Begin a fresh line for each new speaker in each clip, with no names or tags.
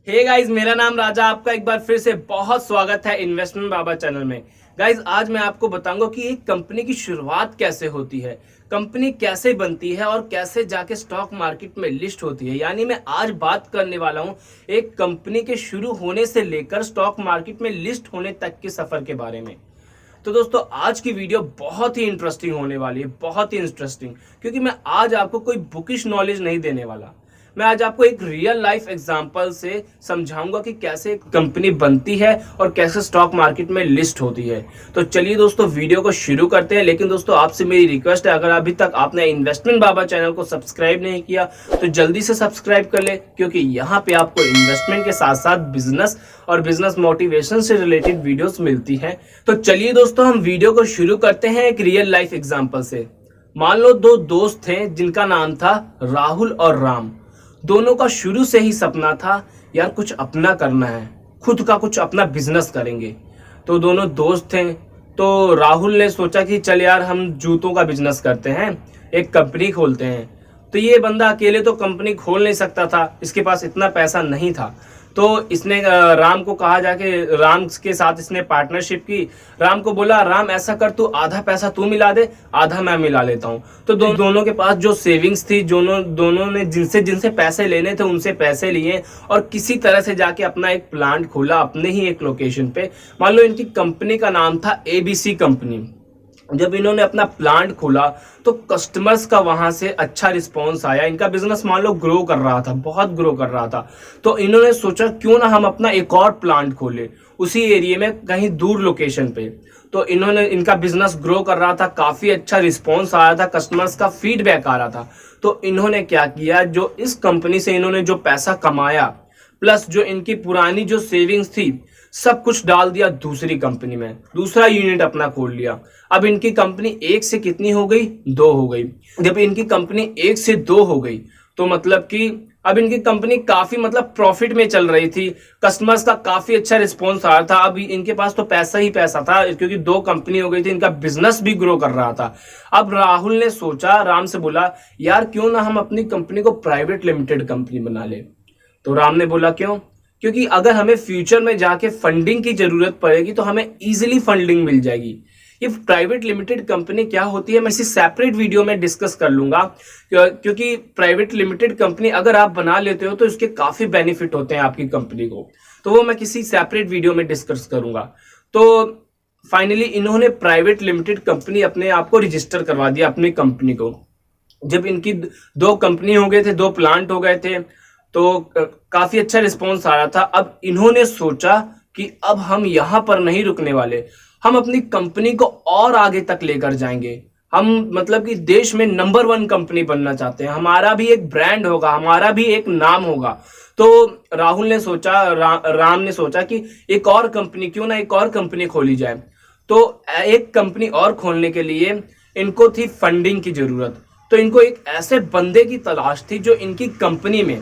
Hey guys, मेरा नाम राजा, आपका एक बार फिर से बहुत स्वागत है इन्वेस्टमेंट बाबा चैनल में। गाइस, आज मैं आपको बताऊंगा कि एक कंपनी की शुरुआत कैसे होती है, कंपनी कैसे बनती है और कैसे जाके स्टॉक मार्केट में लिस्ट होती है। यानी मैं आज बात करने वाला हूं एक कंपनी के शुरू होने से लेकर स्टॉक मार्केट में लिस्ट होने तक के सफर के बारे में। तो दोस्तों, आज की वीडियो बहुत ही इंटरेस्टिंग होने वाली है, बहुत ही इंटरेस्टिंग, क्योंकि मैं आज आपको कोई बुकिश नॉलेज नहीं देने वाला। मैं आज आपको एक रियल लाइफ एग्जांपल से समझाऊंगा कि कैसे कंपनी बनती है और कैसे स्टॉक मार्केट में लिस्ट होती है। तो चलिए दोस्तों, वीडियो को शुरू करते हैं। लेकिन दोस्तों, आपसे मेरी रिक्वेस्ट है, अगर अभी तक आपने इन्वेस्टमेंट बाबा चैनल को सब्सक्राइब नहीं किया तो जल्दी से सब्सक्राइब कर ले, क्योंकि यहाँ पे आपको इन्वेस्टमेंट के साथ साथ बिजनेस और बिजनेस मोटिवेशन से रिलेटेड वीडियोस मिलती हैं। तो चलिए दोस्तों, हम वीडियो को शुरू करते हैं एक रियल लाइफ एग्जाम्पल से। मान लो दो दोस्त थे जिनका नाम था राहुल और राम। दोनों का शुरू से ही सपना था यार कुछ अपना करना है, खुद का कुछ अपना बिजनेस करेंगे। तो दोनों दोस्त थे। तो राहुल ने सोचा कि चल यार हम जूतों का बिजनेस करते हैं, एक कंपनी खोलते हैं। तो ये बंदा अकेले तो कंपनी खोल नहीं सकता था, इसके पास इतना पैसा नहीं था। तो इसने राम को कहा जाके, राम के साथ इसने पार्टनरशिप की। राम को बोला, राम ऐसा कर, तू आधा पैसा तू मिला दे, आधा मैं मिला लेता हूँ। तो दोनों के पास जो सेविंग्स थी, दोनों ने जिनसे जिनसे पैसे लेने थे उनसे पैसे लिए और किसी तरह से जाके अपना एक प्लांट खोला अपने ही एक लोकेशन पे। मान लो इनकी कंपनी का नाम था ABC कंपनी। जब इन्होंने अपना प्लांट खोला तो कस्टमर्स का वहां से अच्छा रिस्पांस आया। इनका बिजनेस मान लो ग्रो कर रहा था, बहुत ग्रो कर रहा था। तो इन्होंने सोचा क्यों ना हम अपना एक और प्लांट खोले उसी एरिया में, कहीं दूर लोकेशन पे। तो इनका बिजनेस ग्रो कर रहा था, काफी अच्छा रिस्पांस आया था, कस्टमर्स का फीडबैक आ रहा था। तो इन्होंने क्या किया, जो इस कंपनी से इन्होंने जो पैसा कमाया प्लस जो इनकी पुरानी जो सेविंग्स थी, सब कुछ डाल दिया दूसरी कंपनी में, दूसरा यूनिट अपना खोल लिया। अब इनकी कंपनी एक से कितनी हो गई, 2 हो गई। जब इनकी कंपनी 1 से 2 हो गई तो मतलब कि अब इनकी कंपनी काफी प्रॉफिट में चल रही थी, कस्टमर्स का काफी अच्छा रिस्पॉन्स आ रहा था। अब इनके पास तो पैसा ही पैसा था, क्योंकि 2 कंपनी हो गई थी, इनका बिजनेस भी ग्रो कर रहा था। अब राहुल ने सोचा, राम से बोला, यार क्यों ना हम अपनी कंपनी को प्राइवेट लिमिटेड कंपनी बना ले। तो राम ने बोला क्यों, क्योंकि अगर हमें फ्यूचर में जाके फंडिंग की जरूरत पड़ेगी तो हमें इजीली फंडिंग मिल जाएगी। ये प्राइवेट लिमिटेड कंपनी क्या होती है मैं इसी सेपरेट वीडियो में डिस्कस कर लूंगा, क्योंकि प्राइवेट लिमिटेड कंपनी अगर आप बना लेते हो तो इसके काफी बेनिफिट होते हैं आपकी कंपनी को। तो वो मैं किसी सेपरेट वीडियो में डिस्कस करूंगा। तो फाइनली इन्होंने प्राइवेट लिमिटेड कंपनी अपने आप को रजिस्टर करवा दिया, अपनी कंपनी को। जब इनकी 2 कंपनी हो गए थे, 2 प्लांट हो गए थे, तो काफी अच्छा रिस्पॉन्स आ रहा था। अब इन्होंने सोचा कि अब हम यहां पर नहीं रुकने वाले, हम अपनी कंपनी को और आगे तक लेकर जाएंगे। हम कि देश में नंबर 1 कंपनी बनना चाहते हैं, हमारा भी एक ब्रांड होगा, हमारा भी एक नाम होगा। तो राहुल ने सोचा, राम ने सोचा कि एक और कंपनी, क्यों ना एक और कंपनी खोली जाए। तो एक कंपनी और खोलने के लिए इनको थी फंडिंग की जरूरत। तो इनको एक ऐसे बंदे की तलाश थी जो इनकी कंपनी में,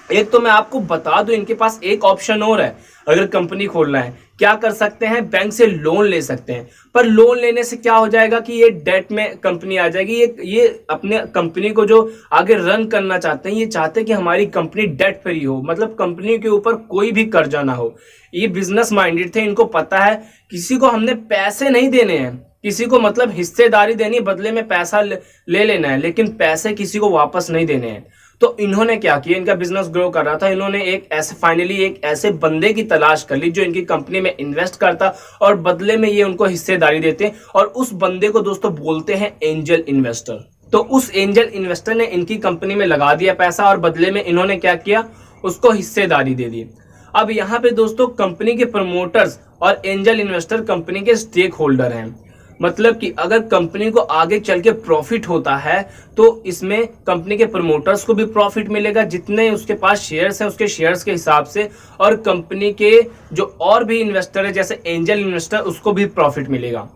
एक तो मैं आपको बता दूं, इनके पास एक ऑप्शन और है। अगर कंपनी खोलना है क्या कर सकते हैं, बैंक से लोन ले सकते हैं। पर लोन लेने से क्या हो जाएगा कि ये डेट में कंपनी आ जाएगी। ये अपने कंपनी को जो आगे रन करना चाहते हैं, ये चाहते हैं कि हमारी कंपनी डेट फ्री हो, कंपनी के ऊपर कोई भी कर्जा ना हो। ये बिजनेस माइंडेड थे, इनको पता है किसी को हमने पैसे नहीं देने हैं, किसी को हिस्सेदारी देनी, बदले में पैसा ले लेना है, लेकिन पैसे किसी को वापस नहीं देने हैं। तो इन्होंने क्या किया, इनका बिजनेस ग्रो कर रहा था, इन्होंने फाइनली एक ऐसे बंदे की तलाश कर ली जो इनकी कंपनी में इन्वेस्ट करता और बदले में ये उनको हिस्सेदारी देते। और उस बंदे को दोस्तों बोलते हैं एंजल इन्वेस्टर। तो उस एंजल इन्वेस्टर ने इनकी कंपनी में लगा दिया पैसा और बदले में इन्होंने क्या किया, उसको हिस्सेदारी दे दी। अब यहाँ पे दोस्तों कंपनी के प्रमोटर्स और एंजल इन्वेस्टर कंपनी के स्टेक होल्डर हैं। कि अगर कंपनी को आगे चल के प्रॉफिट होता है तो इसमें कंपनी के प्रमोटर्स को भी प्रॉफिट मिलेगा, जितने उसके पास शेयर्स हैं उसके शेयर्स के हिसाब से, और कंपनी के जो और भी इन्वेस्टर है जैसे एंजल इन्वेस्टर, उसको भी प्रॉफिट मिलेगा।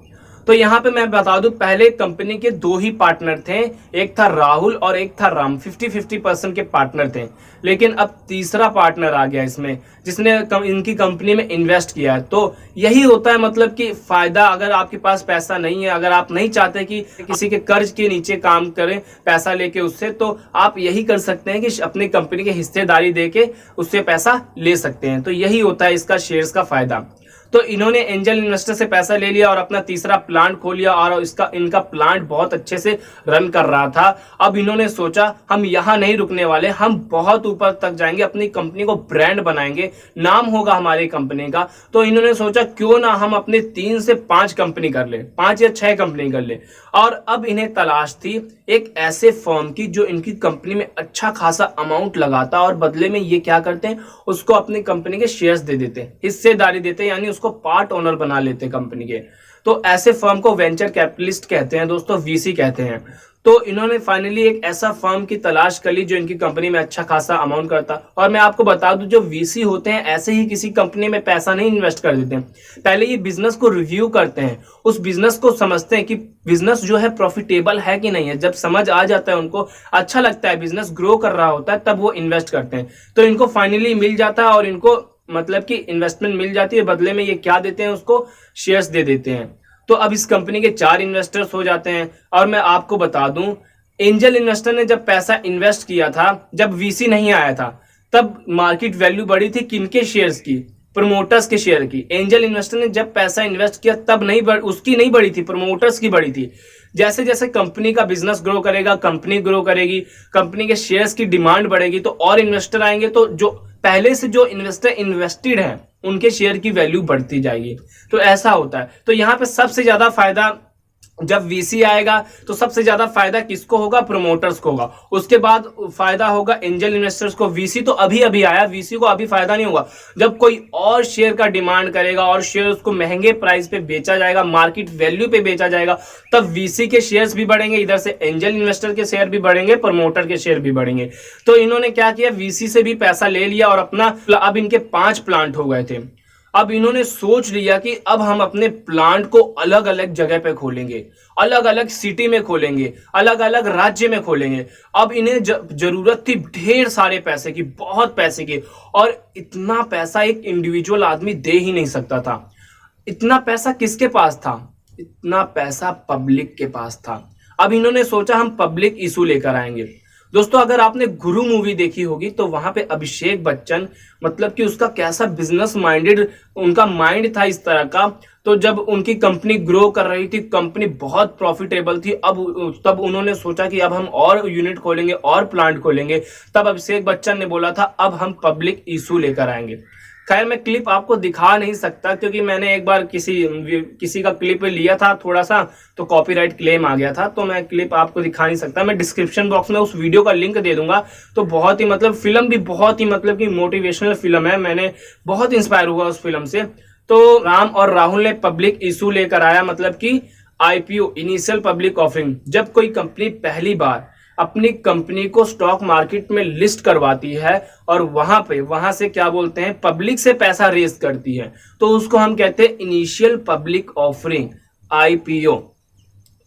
तो यहाँ पे मैं बता दूं, पहले कंपनी के 2 ही पार्टनर थे, एक था राहुल और एक था राम, 50-50% के पार्टनर थे। लेकिन अब तीसरा पार्टनर आ गया इसमें, जिसने इनकी कंपनी में इन्वेस्ट किया है। तो यही होता है मतलब कि फायदा, अगर आपके पास पैसा नहीं है, अगर आप नहीं चाहते कि किसी के कर्ज के नीचे काम करें पैसा लेके उससे, तो आप यही कर सकते हैं कि अपनी कंपनी की हिस्सेदारी देके उससे पैसा ले सकते हैं। तो यही होता है इसका शेयर्स का फायदा। तो इन्होंने एंजल इन्वेस्टर से पैसा ले लिया और अपना तीसरा प्लांट खोल लिया, और इनका प्लांट बहुत अच्छे से रन कर रहा था। अब इन्होंने सोचा हम यहाँ नहीं रुकने वाले, हम बहुत ऊपर तक जाएंगे, अपनी कंपनी को ब्रांड बनाएंगे, नाम होगा हमारी कंपनी का। तो इन्होंने सोचा क्यों ना हम अपने 3 से 5 कंपनी कर ले, 5 या 6 कंपनी कर ले। और अब इन्हें तलाश थी एक ऐसे फर्म की जो इनकी कंपनी में अच्छा खासा अमाउंट लगाता और बदले में ये क्या करते हैं, उसको अपनी कंपनी के शेयर्स दे देते, हिस्सेदारी देते, यानी उसको पार्ट ओनर बना लेते कंपनी के। तो ऐसे फर्म को वेंचर कैपिटलिस्ट कहते हैं दोस्तों, वीसी कहते हैं। तो इन्होंने फाइनली एक ऐसा फर्म की तलाश कर ली जो इनकी कंपनी में अच्छा खासा अमाउंट करता। और मैं आपको बता दूं, जो वीसी होते हैं ऐसे ही किसी कंपनी में पैसा नहीं इन्वेस्ट कर देते हैं, पहले ये बिजनेस को रिव्यू करते हैं, उस बिजनेस को समझते हैं कि बिजनेस जो है प्रॉफिटेबल है कि नहीं है। जब समझ आ जाता है, उनको अच्छा लगता है, बिजनेस ग्रो कर रहा होता है, तब वो इन्वेस्ट करते हैं। तो इनको फाइनली मिल जाता है और इनको मतलब कि इन्वेस्टमेंट मिल जाती है, बदले में ये क्या देते हैं, उसको शेयर्स दे देते हैं। तो अब इस कंपनी के 4 इन्वेस्टर्स हो जाते हैं। और मैं आपको बता दूं, एंजल इन्वेस्टर ने जब पैसा इन्वेस्ट किया था, जब वीसी नहीं आया था, तब मार्केट वैल्यू बढ़ी थी किनके शेयर्स की, प्रमोटर्स के शेयर की। एंजल इन्वेस्टर ने जब पैसा इन्वेस्ट किया तब उसकी नहीं बढ़ी थी, प्रमोटर्स की बढ़ी थी। जैसे जैसे कंपनी का बिजनेस ग्रो करेगा, कंपनी ग्रो करेगी, कंपनी के शेयर्स की डिमांड बढ़ेगी, तो और इन्वेस्टर आएंगे, तो जो पहले से जो इन्वेस्टर इन्वेस्टेड है उनके शेयर की वैल्यू बढ़ती जाएगी। तो ऐसा होता है। तो यहाँ पे सबसे ज्यादा फायदा, जब वीसी आएगा तो सबसे ज्यादा फायदा किसको होगा, प्रमोटर्स को होगा। उसके बाद फायदा होगा एंजल इन्वेस्टर्स को। वीसी तो अभी अभी आया, वीसी को अभी फायदा नहीं होगा। जब कोई और शेयर का डिमांड करेगा और शेयर उसको महंगे प्राइस पे बेचा जाएगा, मार्केट वैल्यू पे बेचा जाएगा, तब वीसी के शेयर्स भी बढ़ेंगे, इधर से एंजल इन्वेस्टर के शेयर भी बढ़ेंगे, प्रमोटर के शेयर भी बढ़ेंगे। तो इन्होंने क्या किया, वीसी से भी पैसा ले लिया और अपना, अब इनके 5 प्लांट हो गए थे। अब इन्होंने सोच लिया कि अब हम अपने प्लांट को अलग अलग जगह पे खोलेंगे, अलग अलग सिटी में खोलेंगे, अलग अलग राज्य में खोलेंगे। अब इन्हें जरूरत थी ढेर सारे पैसे की, बहुत पैसे की, और इतना पैसा एक इंडिविजुअल आदमी दे ही नहीं सकता था। इतना पैसा किसके पास था, इतना पैसा पब्लिक के पास था। अब इन्होंने सोचा हम पब्लिक इशू लेकर आएंगे। दोस्तों, अगर आपने गुरु मूवी देखी होगी तो वहां पे अभिषेक बच्चन, मतलब कि उसका कैसा बिजनेस माइंडेड उनका माइंड था इस तरह का। तो जब उनकी कंपनी ग्रो कर रही थी, कंपनी बहुत प्रॉफिटेबल थी, तब उन्होंने सोचा कि अब हम और यूनिट खोलेंगे और प्लांट खोलेंगे। तब अभिषेक बच्चन ने बोला था अब हम पब्लिक इशू लेकर आएंगे। खैर, मैं क्लिप आपको दिखा नहीं सकता क्योंकि मैंने एक बार किसी का क्लिप लिया था थोड़ा सा, तो कॉपीराइट क्लेम आ गया था, तो मैं क्लिप आपको दिखा नहीं सकता। मैं डिस्क्रिप्शन बॉक्स में उस वीडियो का लिंक दे दूंगा। तो बहुत ही मतलब फिल्म भी बहुत ही मतलब कि मोटिवेशनल फिल्म है, मैंने बहुत इंस्पायर हुआ उस फिल्म से। तो राम और राहुल ने पब्लिक इशू लेकर आया, मतलब कि आईपीओ, इनिशियल पब्लिक ऑफरिंग। जब कोई कंपनी पहली बार अपनी कंपनी को स्टॉक मार्केट में लिस्ट करवाती है और वहां से क्या बोलते हैं, पब्लिक से पैसा रेज करती है, तो उसको हम कहते हैं इनिशियल पब्लिक ऑफरिंग, आईपीओ।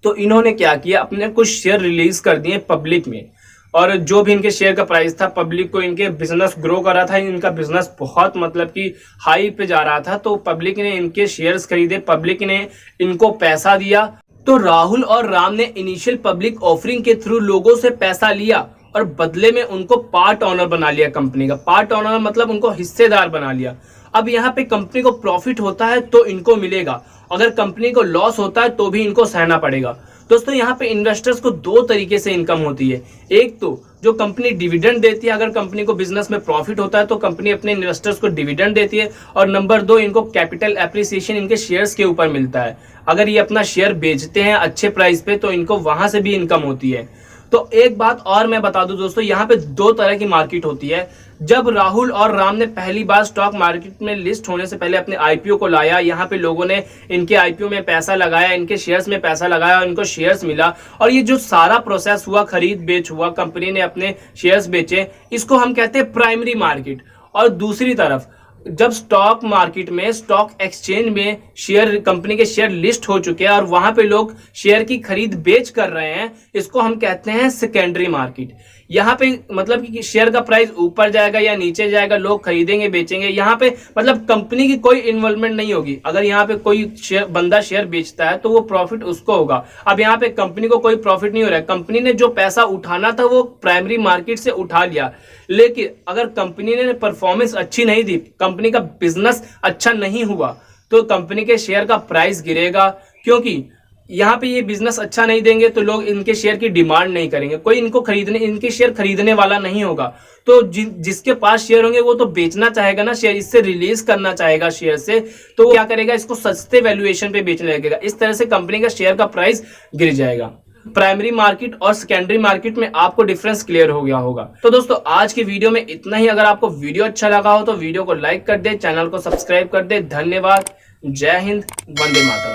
तो इन्होंने क्या किया, अपने कुछ शेयर रिलीज कर दिए पब्लिक में, और जो भी इनके शेयर का प्राइस था, पब्लिक को इनके बिजनेस ग्रो कर रहा था, इनका बिजनेस बहुत मतलब कि हाई पे जा रहा था, तो पब्लिक ने इनके शेयर्स खरीदे, पब्लिक ने इनको पैसा दिया। तो राहुल और राम ने इनिशियल पब्लिक ऑफरिंग के थ्रू लोगों से पैसा लिया और बदले में उनको पार्ट ओनर बना लिया कंपनी का। पार्ट ओनर मतलब उनको हिस्सेदार बना लिया। अब यहाँ पे कंपनी को प्रॉफिट होता है तो इनको मिलेगा, अगर कंपनी को लॉस होता है तो भी इनको सहना पड़ेगा। दोस्तों, यहाँ पे इन्वेस्टर्स को 2 तरीके से इनकम होती है। एक तो जो कंपनी डिविडेंड देती है, अगर कंपनी को बिजनेस में प्रॉफिट होता है तो कंपनी अपने इन्वेस्टर्स को डिविडेंड देती है। और नंबर 2, इनको कैपिटल एप्रिसिएशन इनके शेयर्स के ऊपर मिलता है। अगर ये अपना शेयर बेचते हैं अच्छे प्राइस पे तो इनको वहां से भी इनकम होती है। तो एक बात और मैं बता दूं दोस्तों, यहाँ पे 2 तरह की मार्केट होती है। जब राहुल और राम ने पहली बार स्टॉक मार्केट में लिस्ट होने से पहले अपने आईपीओ को लाया, यहाँ पे लोगों ने इनके आईपीओ में पैसा लगाया, इनके शेयर्स में पैसा लगाया, इनको शेयर्स मिला, और ये जो सारा प्रोसेस हुआ, खरीद बेच हुआ, कंपनी ने अपने शेयर्स बेचे, इसको हम कहते हैं प्राइमरी मार्केट। और दूसरी तरफ जब स्टॉक मार्केट में, स्टॉक एक्सचेंज में शेयर, कंपनी के शेयर लिस्ट हो चुके हैं और वहां पे लोग शेयर की खरीद बेच कर रहे हैं, इसको हम कहते हैं सेकेंडरी मार्केट। यहाँ पे मतलब कि शेयर का प्राइस ऊपर जाएगा या नीचे जाएगा, लोग खरीदेंगे बेचेंगे, यहाँ पे मतलब कंपनी की कोई इन्वॉल्वमेंट नहीं होगी। अगर यहाँ पे कोई बंदा शेयर बेचता है तो वो प्रॉफिट उसको होगा। अब यहाँ पे कंपनी को कोई प्रॉफिट नहीं हो रहा है, कंपनी ने जो पैसा उठाना था वो प्राइमरी मार्केट से उठा लिया। लेकिन अगर कंपनी ने परफॉर्मेंस अच्छी नहीं दी, कंपनी का बिजनेस अच्छा नहीं हुआ, तो कंपनी के शेयर का प्राइस गिरेगा। क्योंकि यहाँ पे ये बिजनेस अच्छा नहीं देंगे तो लोग इनके शेयर की डिमांड नहीं करेंगे, कोई इनके शेयर खरीदने वाला नहीं होगा। तो जिसके पास शेयर होंगे वो तो बेचना चाहेगा ना शेयर, इससे रिलीज करना चाहेगा शेयर से, तो वो क्या करेगा, इसको सस्ते वैल्यूएशन पे बेचने लगेगा। इस तरह से कंपनी का शेयर का प्राइस गिर जाएगा। प्राइमरी मार्केट और सेकेंडरी मार्केट में आपको डिफरेंस क्लियर हो गया होगा। तो दोस्तों आज की वीडियो में इतना ही। अगर आपको वीडियो अच्छा लगा हो तो वीडियो को लाइक कर दे, चैनल को सब्सक्राइब कर दे। धन्यवाद। जय हिंद, वंदे मातरम।